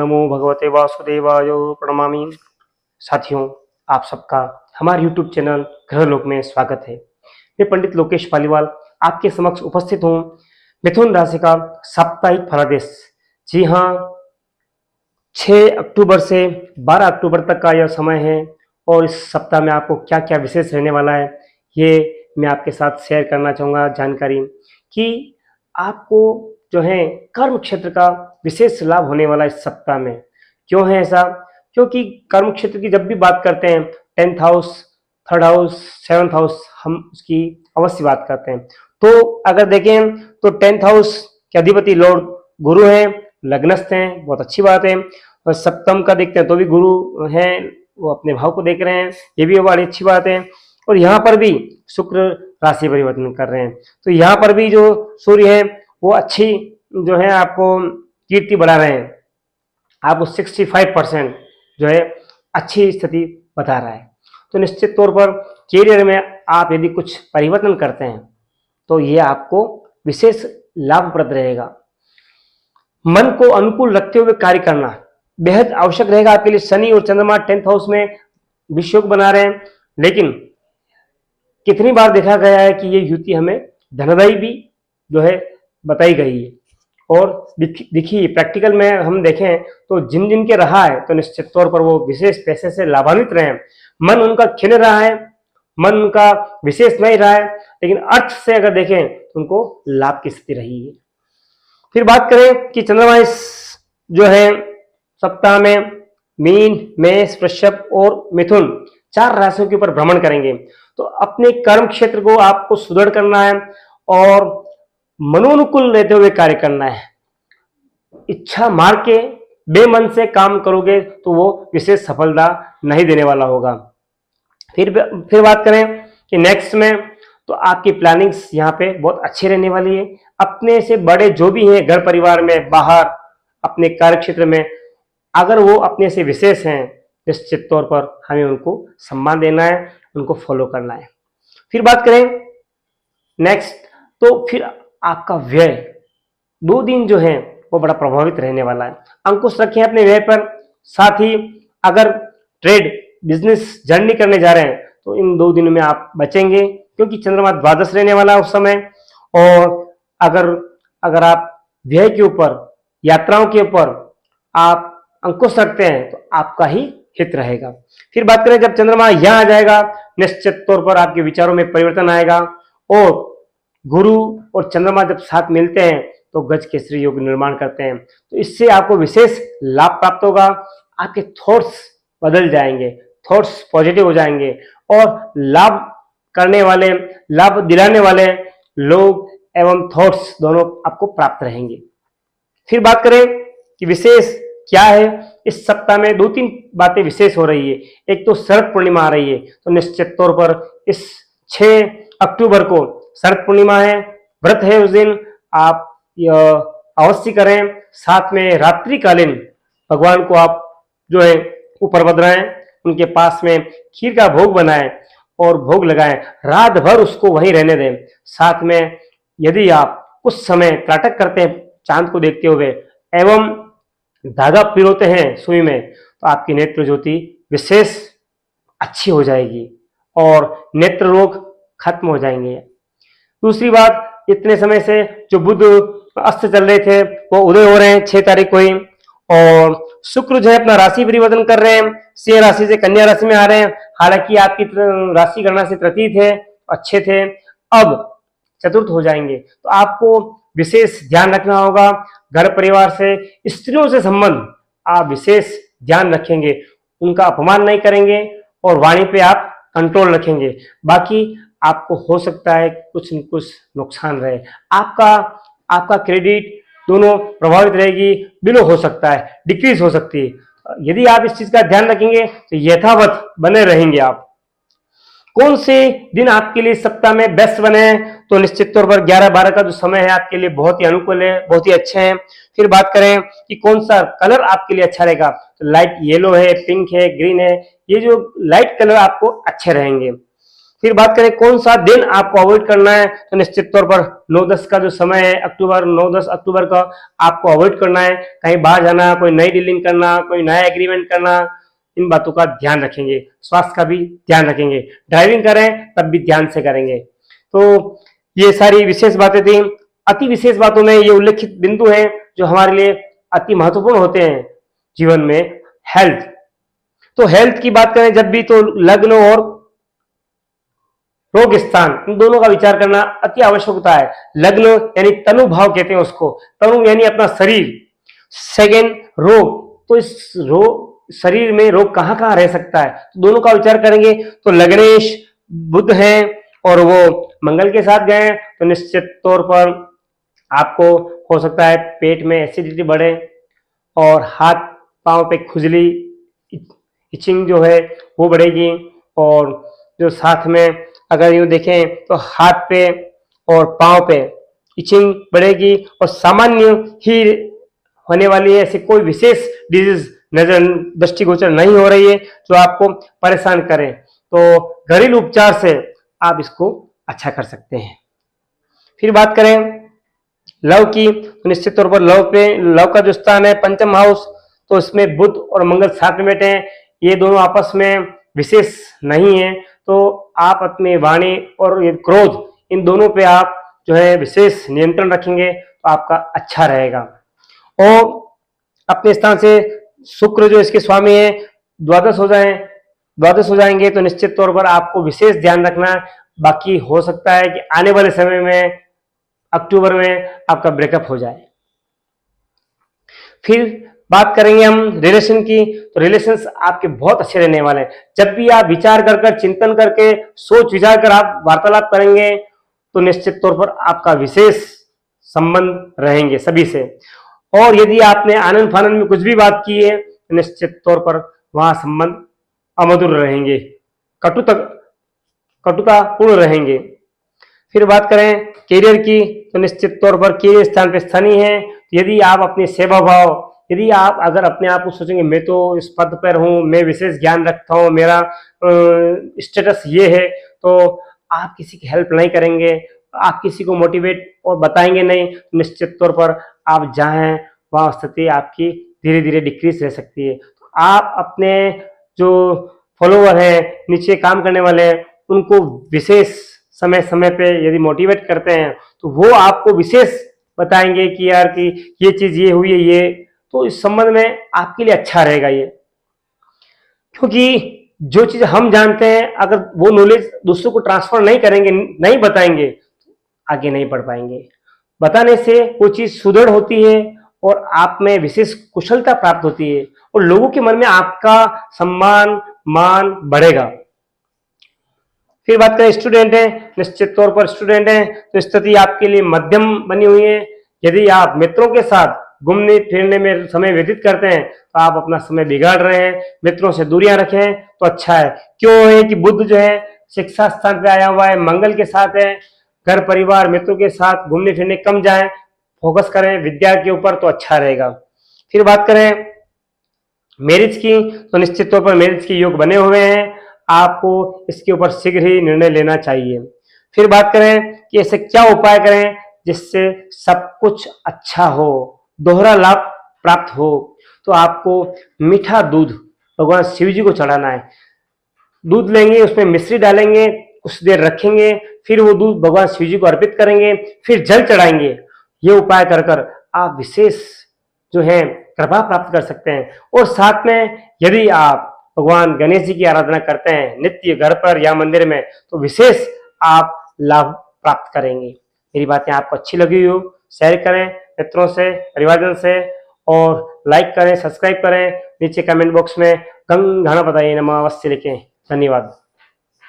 नमो भगवते वासुदेवाय प्रणमामि। साथियों, आप सबका हमारे YouTube चैनल ग्रहलोक में स्वागत है। मैं पंडित लोकेश पालीवाल आपके समक्ष उपस्थित हूँ। मिथुन राशि का साप्ताहिक फलादेश। जी हाँ, 6 अक्टूबर से 12 अक्टूबर तक का यह समय है और इस सप्ताह में आपको क्या क्या विशेष रहने वाला है ये मैं आपके साथ शेयर करना चाहूँगा जानकारी कि आपको जो है कर्म क्षेत्र का विशेष लाभ होने वाला इस सप्ताह में। क्यों है ऐसा? क्योंकि कर्म क्षेत्र की जब भी बात करते हैं 10th house, 3rd house, 7th house हम उसकी अवश्य बात करते हैं। तो अगर देखें तो 10th हाउस के अधिपति लॉर्ड गुरु हैं, लग्नस्थ हैं, बहुत अच्छी बात है। और सप्तम का देखते हैं तो भी गुरु हैं, वो अपने भाव को देख रहे हैं, ये भी बड़ी अच्छी बात है। और यहाँ पर भी शुक्र राशि परिवर्तन कर रहे हैं, तो यहाँ पर भी जो सूर्य है वो अच्छी जो है आपको कीर्ति बढ़ा रहे हैं, आपको 65% जो है अच्छी स्थिति बता रहा है। तो निश्चित तौर पर कैरियर में आप यदि कुछ परिवर्तन करते हैं तो ये आपको विशेष लाभप्रद रहेगा। मन को अनुकूल रखते हुए कार्य करना बेहद आवश्यक रहेगा आपके लिए। शनि और चंद्रमा 10th हाउस में विषयोग बना रहे हैं, लेकिन कितनी बार देखा गया है कि ये युति हमें धनदायी भी जो है बताई गई है। और देखिए प्रैक्टिकल में हम देखें तो जिन जिन के रहा है तो निश्चित तौर पर वो विशेष पैसे से लाभान्वित रहे हैं। मन उनका खिल रहा है, मन उनका विशेष नहीं रहा है, लेकिन अर्थ से अगर देखें तो उनको लाभ की स्थिति रही है। फिर बात करें कि चंद्रमा इस जो है सप्ताह में मीन, मेष, वृषभ और मिथुन 4 राशियों के ऊपर भ्रमण करेंगे। तो अपने कर्म क्षेत्र को आपको सुदृढ़ करना है और मनोनुकूल रहते हुए कार्य करना है। इच्छा मार के बेमन से काम करोगे तो वो विशेष सफलता नहीं देने वाला होगा। फिर बात करें कि नेक्स्ट में तो आपकी प्लानिंग्स यहाँ पे बहुत अच्छी रहने वाली है। अपने से बड़े जो भी हैं घर परिवार में, बाहर, अपने कार्य क्षेत्र में, अगर वो अपने से विशेष हैं निश्चित तौर पर हमें उनको सम्मान देना है, उनको फॉलो करना है। फिर बात करें नेक्स्ट तो फिर आपका व्यय 2 दिन जो है वो बड़ा प्रभावित रहने वाला है। अंकुश रखें अपने व्यय पर। साथ ही अगर ट्रेड बिजनेस जर्नी करने जा रहे हैं तो इन 2 दिनों में आप बचेंगे, क्योंकि चंद्रमा द्वादश रहने वाला है उस समय। और अगर आप व्यय के ऊपर, यात्राओं के ऊपर आप अंकुश रखते हैं तो आपका ही हित रहेगा। फिर बात करें जब चंद्रमा यहाँ आ जाएगा निश्चित तौर पर आपके विचारों में परिवर्तन आएगा और गुरु और चंद्रमा जब साथ मिलते हैं तो गज केसरी योग निर्माण करते हैं। तो इससे आपको विशेष लाभ प्राप्त होगा। आपके थॉट्स बदल जाएंगे, थॉट्स पॉजिटिव हो जाएंगे और लाभ करने वाले, लाभ दिलाने वाले लोग एवं थॉट्स दोनों आपको प्राप्त रहेंगे। फिर बात करें कि विशेष क्या है इस सप्ताह में, 2-3 बातें विशेष हो रही है। एक तो शरद पूर्णिमा आ रही है, तो निश्चित तौर पर इस 6 अक्टूबर को शरद पूर्णिमा है, व्रत है, उस दिन आप अवश्य करें। साथ में रात्रिकालीन भगवान को आप जो है ऊपर बदराएं, उनके पास में खीर का भोग बनाएं और भोग लगाएं, रात भर उसको वहीं रहने दें। साथ में यदि आप उस समय त्राटक करते हैं चांद को देखते हुए एवं धागा पिरोते हैं सुई में, तो आपकी नेत्र ज्योति विशेष अच्छी हो जाएगी और नेत्र रोग खत्म हो जाएंगे। दूसरी बात, इतने समय से जो बुध अस्त चल रहे थे वो उदय हो रहे हैं 6 तारीख को ही, और शुक्र जो है अपना राशि परिवर्तन कर रहे हैं, सिंह राशि से कन्या राशि में आ रहे हैं। हालांकि आपकी राशि गणना से तृतीय थे, अच्छे थे, अब चतुर्थ हो जाएंगे। तो आपको विशेष ध्यान रखना होगा। घर परिवार से, स्त्रियों से संबंध आप विशेष ध्यान रखेंगे, उनका अपमान नहीं करेंगे और वाणी पे आप कंट्रोल रखेंगे। बाकी आपको हो सकता है कुछ न कुछ नुकसान रहे, आपका क्रेडिट दोनों प्रभावित रहेगी, बिलो हो सकता है, डिक्रीज हो सकती है। यदि आप इस चीज का ध्यान रखेंगे तो यथावत बने रहेंगे आप। कौन से दिन आपके लिए सप्ताह में बेस्ट बने हैं? तो निश्चित तौर पर 11-12 का जो समय है आपके लिए बहुत ही अनुकूल है, बहुत ही अच्छे हैं। फिर बात करें कि कौन सा कलर आपके लिए अच्छा रहेगा, तो लाइट येलो है, पिंक है, ग्रीन है, ये जो लाइट कलर आपको अच्छे रहेंगे। फिर बात करें कौन सा दिन आपको अवॉइड करना है, तो निश्चित तौर पर 9-10 का जो समय है, अक्टूबर 9-10 अक्टूबर का आपको अवॉइड करना है। कहीं बाहर जाना, कोई नई डीलिंग करना, कोई नया एग्रीमेंट करना, इन बातों का ध्यान रखेंगे। स्वास्थ्य का भी ध्यान रखेंगे। ड्राइविंग करें तब भी ध्यान से करेंगे। तो ये सारी विशेष बातें थी। अति विशेष बातों में ये उल्लेखित बिंदु हैं जो हमारे लिए अति महत्वपूर्ण होते हैं जीवन में। हेल्थ, तो हेल्थ की बात करें जब भी, तो लग्न और रोग स्थान, इन दोनों का विचार करना अति आवश्यक होता है। लग्न यानी तनु भाव कहते हैं उसको, तनु यानी अपना शरीर। सेकेंड रोग, तो इस रोग शरीर में रोग कहां कहां रह सकता है, तो दोनों का विचार करेंगे। तो लग्नेश बुध हैं और वो मंगल के साथ गए तो निश्चित तौर पर आपको हो सकता है पेट में एसिडिटी बढ़े और हाथ पांव पे खुजली, इचिंग जो है वो बढ़ेगी। और जो साथ में अगर यूं देखें तो हाथ पे और पांव पे इचिंग बढ़ेगी और सामान्य ही होने वाली है, ऐसी कोई विशेष डिजीज नजर दृष्टिगोचर नहीं हो रही है जो आपको परेशान करें। तो घरेलू उपचार से आप इसको अच्छा कर सकते हैं। फिर बात करें लव की, तो निश्चित तौर पर लव का जो स्थान है पंचम हाउस, तो इसमें बुध और मंगल साथ में बैठे हैं। ये दोनों आपस में विशेष नहीं है, तो आप अपनी वाणी और ये क्रोध, इन दोनों पे आप जो है विशेष नियंत्रण रखेंगे तो आपका अच्छा रहेगा। और अपने स्थान से शुक्र जो इसके स्वामी है द्वादश हो जाएंगे तो निश्चित तौर पर आपको विशेष ध्यान रखना है। बाकी हो सकता है कि आने वाले समय में अक्टूबर में आपका ब्रेकअप हो जाए। फिर बात करेंगे हम रिलेशन की, तो रिलेशंस आपके बहुत अच्छे रहने वाले हैं। जब भी आप विचार कर चिंतन करके सोच विचार कर आप वार्तालाप करेंगे तो निश्चित तौर पर आपका विशेष संबंध रहेंगे सभी से। और यदि आपने आनंद फानंद में कुछ भी बात की है तो निश्चित तौर पर वहां संबंध अमधुर रहेंगे, कटुता पूर्ण रहेंगे। फिर बात करें करियर की, तो निश्चित तौर पर करियर स्थान पे स्थानीय है। यदि आप अपने सेवा भाव, यदि आप अगर अपने आप को सोचेंगे मैं तो इस पद पर हूँ, मैं विशेष ज्ञान रखता हूँ, मेरा स्टेटस ये है, तो आप किसी की हेल्प नहीं करेंगे, आप किसी को मोटिवेट और बताएंगे नहीं, निश्चित तौर पर आप जहाँ वहाँ स्थिति आपकी धीरे धीरे डिक्रीज रह सकती है। तो आप अपने जो फॉलोवर हैं, नीचे काम करने वाले हैं, उनको विशेष समय समय पे यदि मोटिवेट करते हैं तो वो आपको विशेष बताएंगे कि यार कि ये चीज ये हुई है, ये तो इस संबंध में आपके लिए अच्छा रहेगा ये। क्योंकि जो चीज हम जानते हैं अगर वो नॉलेज दूसरों को ट्रांसफर नहीं करेंगे, नहीं बताएंगे, आगे नहीं बढ़ पाएंगे। बताने से वो चीज सुदृढ़ होती है और आप में विशेष कुशलता प्राप्त होती है और लोगों के मन में आपका सम्मान मान बढ़ेगा। फिर बात करें स्टूडेंट है, निश्चित तौर पर स्टूडेंट है तो स्थिति आपके लिए मध्यम बनी हुई है। यदि आप मित्रों के साथ घूमने फिरने में समय व्यतीत करते हैं तो आप अपना समय बिगाड़ रहे हैं, मित्रों से दूरियां रखें तो अच्छा है। क्यों है कि बुध जो है शिक्षा स्थान पे आया हुआ है, मंगल के साथ है, घर परिवार मित्रों के साथ घूमने फिरने कम जाएं, फोकस करें विद्या के ऊपर तो अच्छा रहेगा। फिर बात करें मैरिज की, तो निश्चित तौर पर मैरिज के योग बने हुए हैं, आपको इसके ऊपर शीघ्र ही निर्णय लेना चाहिए। फिर बात करें कि ऐसे क्या उपाय करें जिससे सब कुछ अच्छा हो, दोहरा लाभ प्राप्त हो, तो आपको मीठा दूध भगवान शिव जी को चढ़ाना है। दूध लेंगे, उसमें मिश्री डालेंगे, कुछ देर रखेंगे, फिर वो दूध भगवान शिव जी को अर्पित करेंगे, फिर जल चढ़ाएंगे। ये उपाय कर आप विशेष जो है कृपा प्राप्त कर सकते हैं। और साथ में यदि आप भगवान गणेश जी की आराधना करते हैं नित्य घर पर या मंदिर में तो विशेष आप लाभ प्राप्त करेंगे। मेरी बातें आपको अच्छी लगी हो, शेयर करें मित्रों से, परिवारजन से, और लाइक करें, सब्सक्राइब करें। नीचे कमेंट बॉक्स में गंग घना बताइए नमः अवश्य लिखें। धन्यवाद।